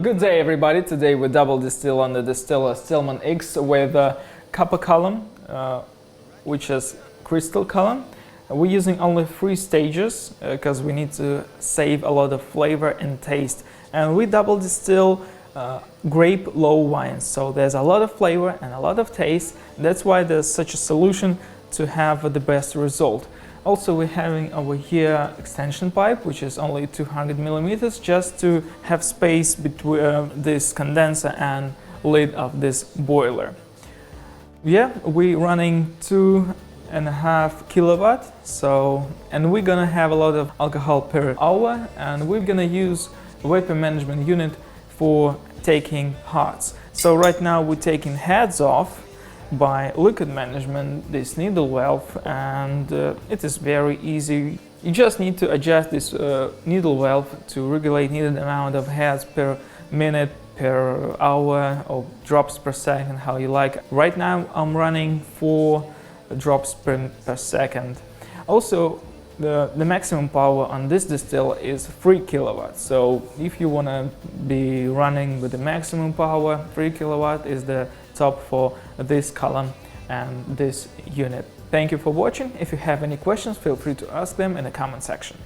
Good day everybody, today we double distill on the Distiller Stillman X with a copper column, which is crystal column. We're using only 3 stages because we need to save a lot of flavor and taste. And we double distill grape low wines, so there's a lot of flavor and a lot of taste. That's why there's such a solution to have the best result. Also, we're having over here extension pipe, which is only 200 millimeters, just to have space between this condenser and lid of this boiler. Yeah, we're running 2.5 kilowatt, and we're gonna have a lot of alcohol per hour, and we're gonna use vapor management unit for taking hearts. So right now we're taking heads off by liquid management, this needle valve, and it is very easy. You just need to adjust this needle valve to regulate needed amount of heads per minute, per hour, or drops per second, how you like. Right now I'm running 4 drops per second. Also, the maximum power on this distill is 3 kilowatts. So if you want to be running with the maximum power, 3 kilowatt is the top for this column and this unit. Thank you for watching. If you have any questions, feel free to ask them in the comment section.